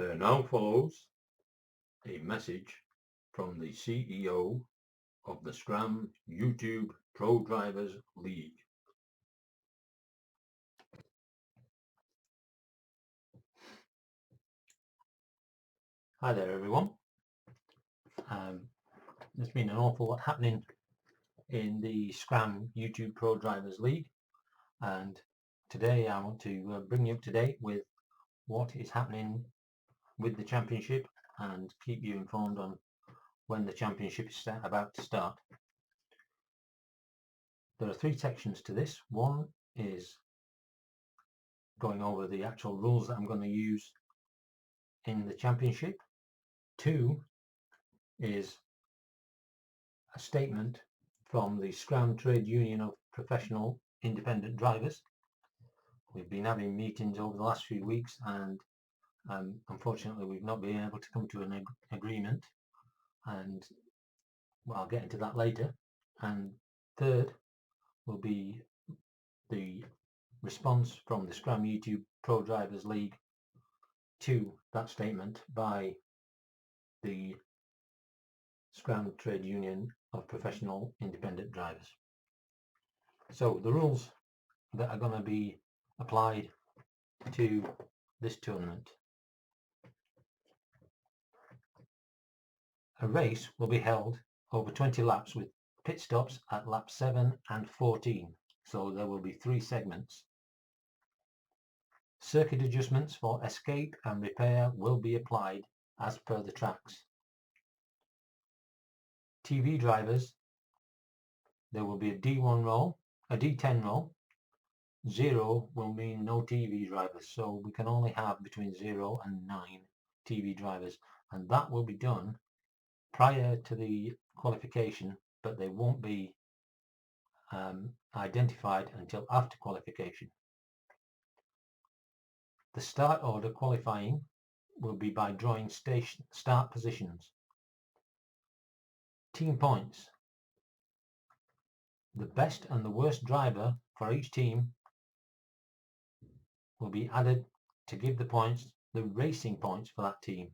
There now follows a message from the CEO of the Scram YouTube Pro Drivers League. Hi there everyone. There's been an awful lot happening in the Scram YouTube Pro Drivers League, and today I want to bring you up to date with what is happening with the championship and keep you informed on when the championship is about to start. There are three sections to this. One is going over the actual rules that I'm going to use in the championship. Two is a statement from the Scram Trade Union of Professional Independent Drivers. We've been having meetings over the last few weeks, and unfortunately we've not been able to come to an agreement, and I'll get into that later. And third will be the response from the Scram YouTube Pro Drivers League to that statement by the Scram Trade Union of Professional Independent Drivers. So the rules that are going to be applied to this tournament. A race will be held over 20 laps with pit stops at lap 7 and 14, so there will be 3 segments. Circuit adjustments for escape and repair will be applied as per the tracks. TV drivers, there will be a D1 roll, a D10 roll. 0 will mean no TV drivers, so we can only have between 0 and 9 TV drivers, and that will be done prior to the qualification, but they won't be identified until after qualification. The start order qualifying will be by drawing start positions. Team points. The best and the worst driver for each team will be added to give the points, the racing points for that team.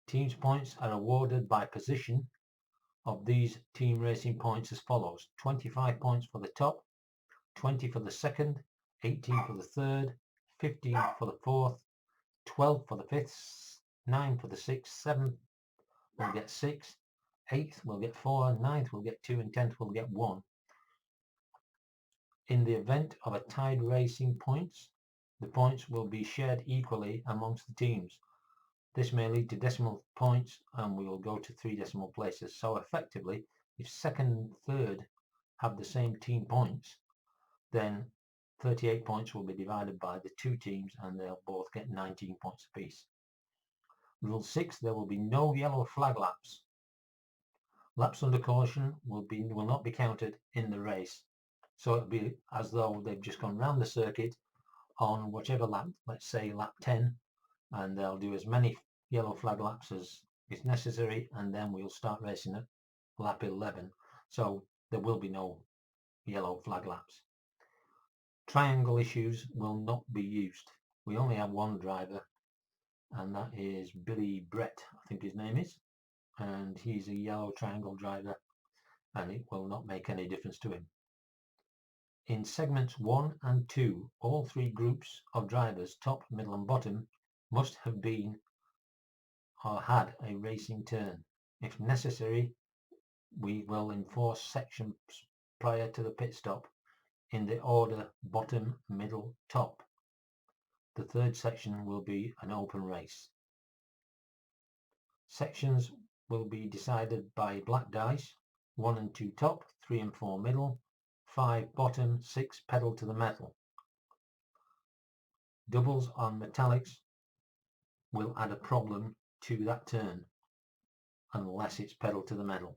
Teams points are awarded by position of these team racing points as follows: 25 points for the top, 20 for the second, 18 for the third, 15 for the fourth, 12 for the fifth, 9 for the sixth, 7th will get 6, 8th will get 4, 9th will get 2, and 10th will get 1. In the event of a tied racing points, the points will be shared equally amongst the teams. This may lead to decimal points, and we will go to 3 decimal places. So effectively, if second and third have the same team points, then 38 points will be divided by the 2 teams, and they'll both get 19 points apiece. Rule 6, there will be no yellow flag laps. Laps under caution will not be counted in the race. So it'll be as though they've just gone round the circuit on whichever lap, let's say lap 10, and they'll do as many yellow flag laps as is necessary, and then we'll start racing at lap 11. So there will be no yellow flag laps. Triangle issues will not be used. We only have one driver, and that is Billy Brett, I think his name is, and he's a yellow triangle driver, and it will not make any difference to him. In segments 1 and 2, all 3 groups of drivers, top, middle and bottom, must have been or had a racing turn. If necessary, we will enforce sections prior to the pit stop in the order bottom, middle, top. The third section will be an open race. Sections will be decided by black dice: 1 and 2 top, 3 and 4 middle, 5 bottom, 6 pedal to the metal. Doubles on metallics will add a problem to that turn unless it's pedal to the metal.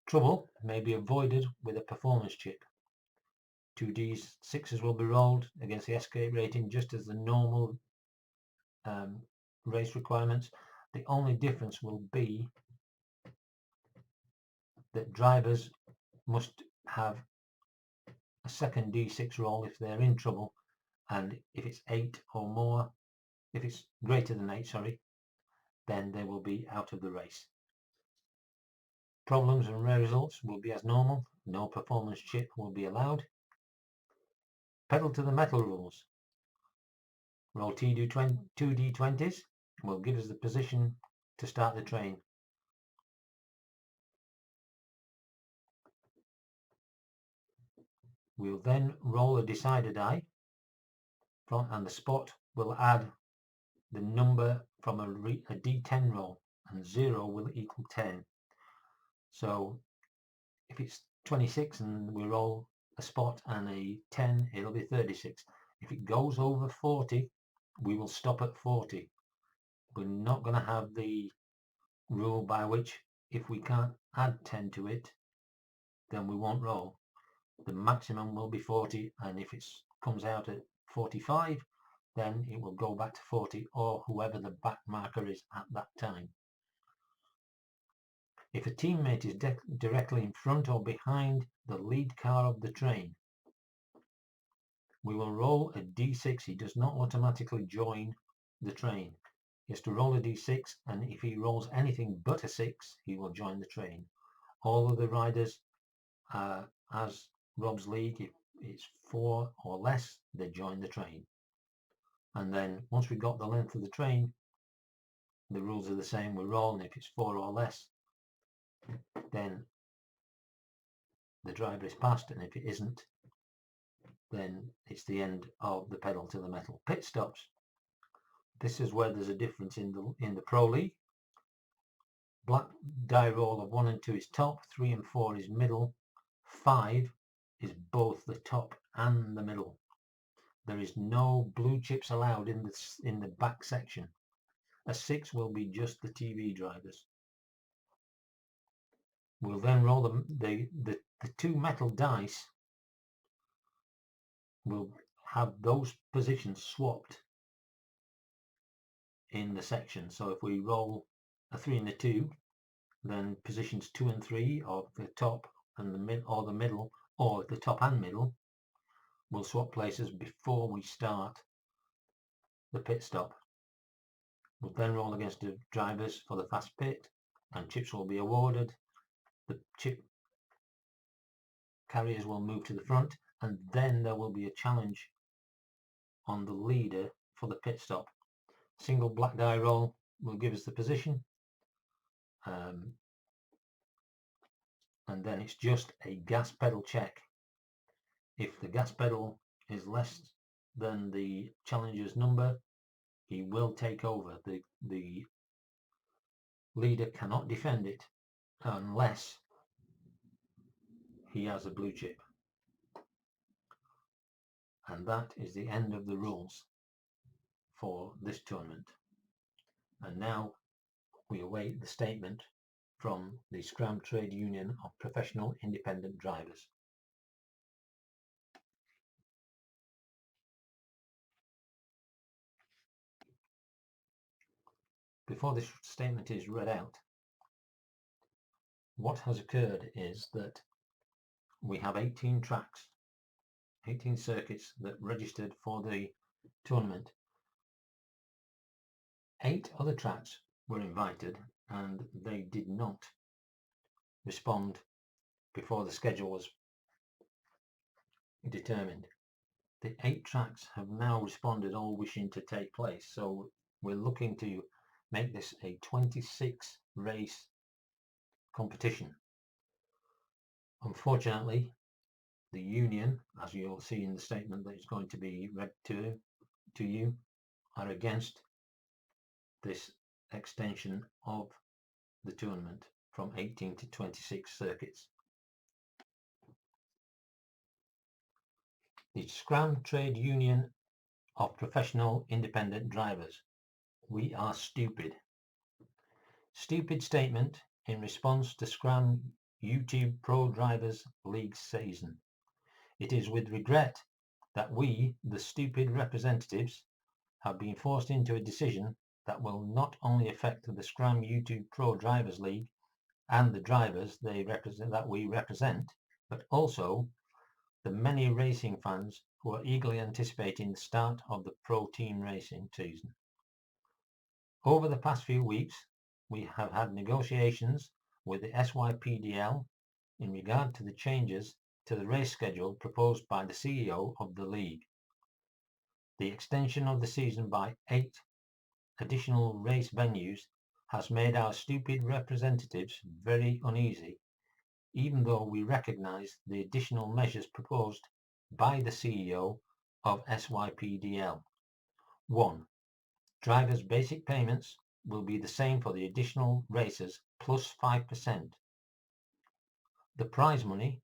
Trouble may be avoided with a performance chip. 2d6s will be rolled against the escape rating just as the normal race requirements. The only difference will be that drivers must have a second D6 roll if they're in trouble, and if it's 8 or more, if it's greater than 8, sorry, then they will be out of the race. Problems and rare results will be as normal. No performance chip will be allowed. Pedal to the metal rules. Roll 2 D20s will give us the position to start the train. We'll then roll a decider die, and the spot will add the number from a D10 roll, and 0 will equal 10. So if it's 26 and we roll a spot and a 10, it'll be 36. If it goes over 40, we will stop at 40. We're not going to have the rule by which if we can't add 10 to it, then we won't roll. The maximum will be 40, and if it comes out at 45, then it will go back to 40, or whoever the back marker is at that time. If a teammate is directly in front or behind the lead car of the train, we will roll a D6. He does not automatically join the train. He has to roll a D6, and if he rolls anything but a 6, he will join the train. All of the riders, as Rob's League, if it's 4 or less, they join the train. And then once we've got the length of the train, the rules are the same. We roll, and if it's 4 or less, then the driver is passed, and if it isn't, then it's the end of the pedal to the metal. Pit stops. This is where there's a difference in the Pro League. Black die roll of 1 and 2 is top, 3 and 4 is middle, 5 is both the top and the middle. There is no blue chips allowed in the back section. A 6 will be just the TV drivers. We'll then roll the 2 metal dice. We'll have those positions swapped in the section. So if we roll a 3 and a 2, then positions 2 and 3 of the top and the middle, or the top and middle, will swap places before we start the pit stop. We'll then roll against the drivers for the fast pit, and chips will be awarded. The chip carriers will move to the front, and then there will be a challenge on the leader for the pit stop. Single black die roll will give us the position, and then it's just a gas pedal check. If the gas pedal is less than the challenger's number, he will take over. The leader cannot defend it unless he has a blue chip. And that is the end of the rules for this tournament. And now we await the statement from the Scram Trade Union of Professional Independent Drivers. Before this statement is read out, what has occurred is that we have 18 tracks, 18 circuits that registered for the tournament. 8 other tracks were invited, and they did not respond before the schedule was determined. The 8 tracks have now responded, all wishing to take place, so we're looking to make this a 26 race competition. Unfortunately, the union, as you'll see in the statement that is going to be read to you, are against this extension of the tournament from 18 to 26 circuits. The Scram Trade Union of Professional Independent Drivers. We are stupid. Stupid statement in response to Scram YouTube Pro Drivers League season. It is with regret that we, the stupid representatives, have been forced into a decision that will not only affect the Scram YouTube Pro Drivers League and the drivers that we represent, but also the many racing fans who are eagerly anticipating the start of the pro team racing season. Over the past few weeks, we have had negotiations with the SYPDL in regard to the changes to the race schedule proposed by the CEO of the league. The extension of the season by 8 additional race venues has made our stupid representatives very uneasy, even though we recognise the additional measures proposed by the CEO of SYPDL. 1. Drivers' basic payments will be the same for the additional races plus 5%. The prize money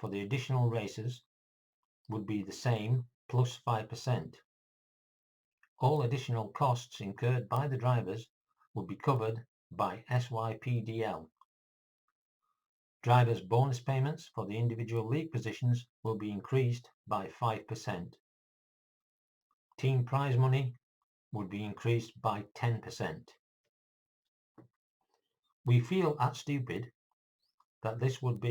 for the additional races would be the same plus 5%. All additional costs incurred by the drivers would be covered by SYPDL. Drivers' bonus payments for the individual league positions will be increased by 5%. Team prize money would be increased by 10%. We feel at Stupid that this would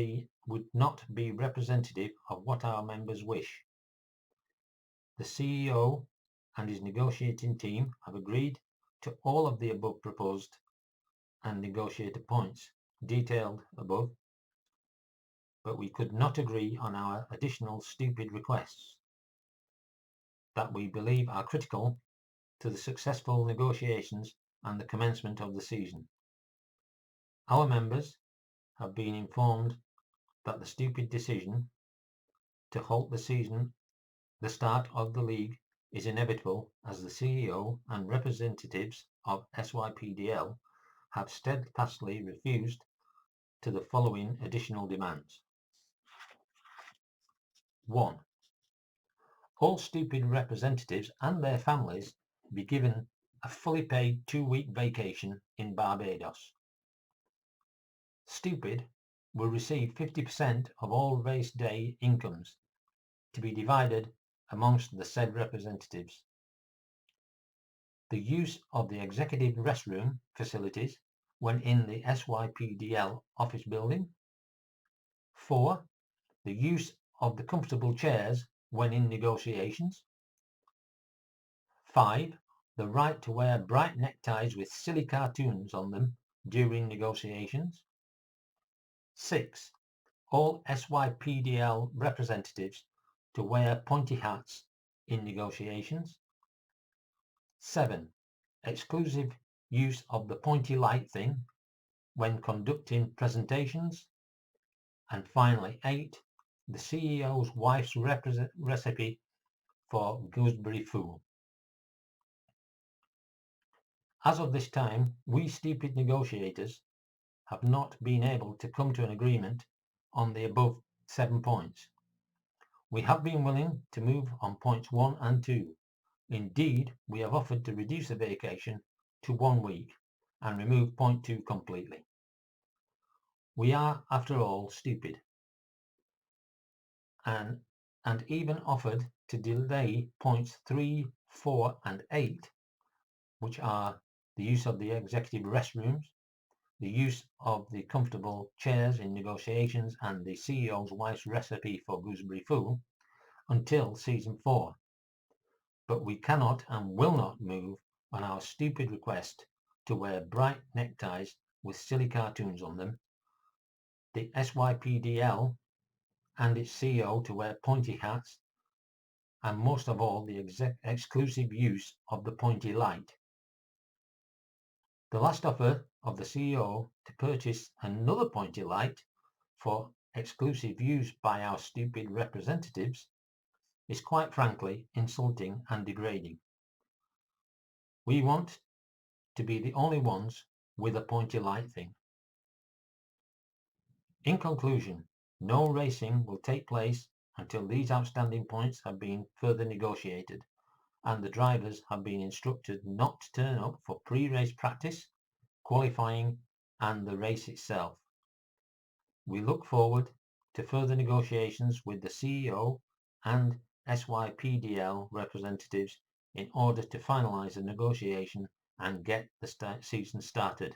not be representative of what our members wish. The CEO and his negotiating team have agreed to all of the above proposed and negotiated points detailed above, but we could not agree on our additional stupid requests that we believe are critical to the successful negotiations and the commencement of the season. Our members have been informed that the stupid decision to halt the start of the league, is inevitable, as the CEO and representatives of SYPDL have steadfastly refused to the following additional demands. 1. All stupid representatives and their families be given a fully paid 2-week vacation in Barbados. Stupid will receive 50% of all race day incomes, to be divided amongst the said representatives. The use of the executive restroom facilities when in the SYPDL office building. 4. The use of the comfortable chairs when in negotiations. 5. The right to wear bright neckties with silly cartoons on them during negotiations. 6. All SYPDL representatives to wear pointy hats in negotiations. 7. Exclusive use of the pointy light thing when conducting presentations. And finally, 8. The CEO's wife's recipe for gooseberry fool. As of this time, we stupid negotiators have not been able to come to an agreement on the above 7 points. We have been willing to move on points 1 and 2. Indeed, we have offered to reduce the vacation to 1 week and remove point 2 completely. We are, after all, stupid, and even offered to delay points 3, 4 and 8, which are the use of the executive restrooms, the use of the comfortable chairs in negotiations, and the CEO's wife's recipe for gooseberry fool, until season 4. But we cannot and will not move on our stupid request to wear bright neckties with silly cartoons on them, the SYPDL and its CEO to wear pointy hats, and most of all the exclusive use of the pointy light. The last offer of the CEO to purchase another pointy light for exclusive use by our stupid representatives is quite frankly insulting and degrading. We want to be the only ones with a pointy light thing. In conclusion, no racing will take place until these outstanding points have been further negotiated and the drivers have been instructed not to turn up for pre-race practice, qualifying and the race itself. We look forward to further negotiations with the CEO and SYPDL representatives in order to finalise the negotiation and get the season started.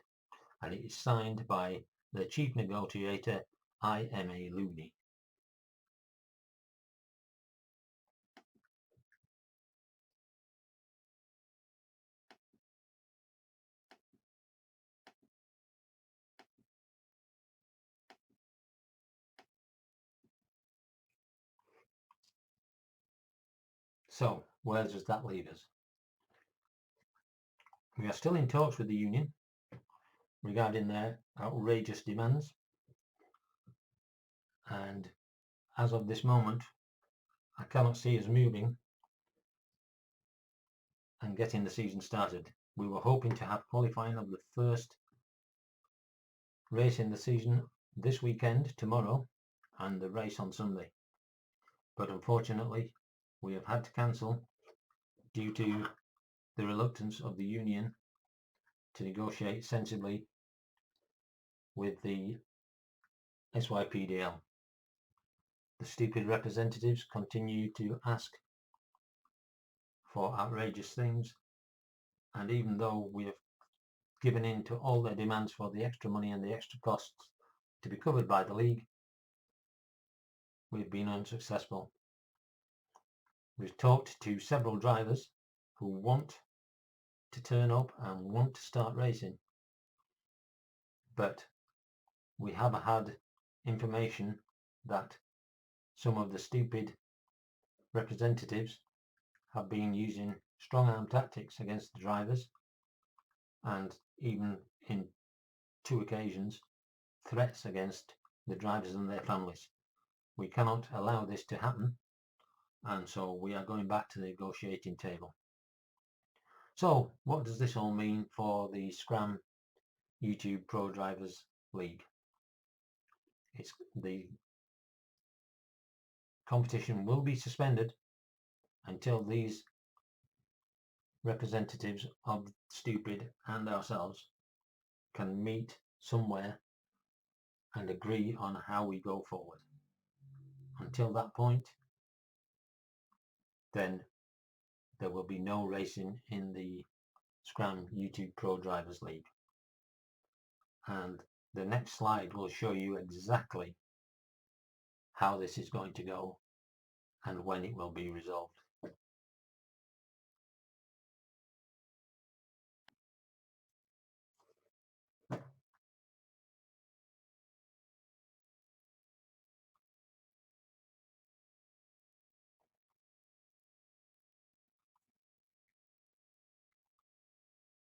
And it is signed by the Chief Negotiator, I.M.A. Looney. So where does that leave us? We are still in talks with the union regarding their outrageous demands, and as of this moment I cannot see us moving and getting the season started. We were hoping to have qualifying of the first race in the season this weekend, tomorrow, and the race on Sunday. But unfortunately, we have had to cancel due to the reluctance of the union to negotiate sensibly with the SYPDL. The stupid representatives continue to ask for outrageous things, and even though we have given in to all their demands for the extra money and the extra costs to be covered by the league, we've been unsuccessful. We've talked to several drivers who want to turn up and want to start racing, but we have had information that some of the stupid representatives have been using strong arm tactics against the drivers, and even in 2 occasions threats against the drivers and their families. We cannot allow this to happen, and so we are going back to the negotiating table. So what does this all mean for the Scram YouTube Pro Drivers League? The competition will be suspended until these representatives of Stupid and ourselves can meet somewhere and agree on how we go forward. Until that point, then there will be no racing in the Scram YouTube Pro Drivers League. And the next slide will show you exactly how this is going to go and when it will be resolved.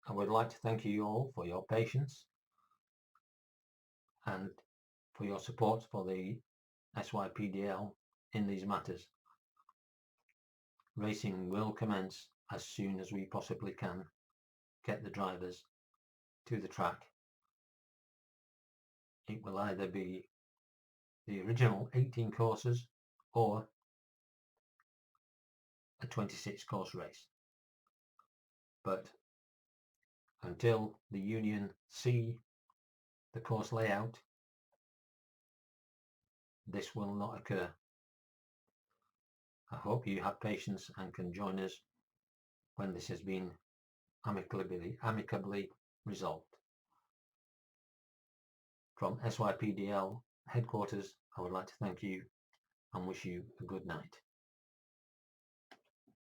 I would like to thank you all for your patience and for your support for the SYPDL in these matters. Racing will commence as soon as we possibly can get the drivers to the track. It will either be the original 18 courses or a 26 course race. But until the union see the course layout, this will not occur. I hope you have patience and can join us when this has been amicably resolved. From SYPDL headquarters, I would like to thank you and wish you a good night.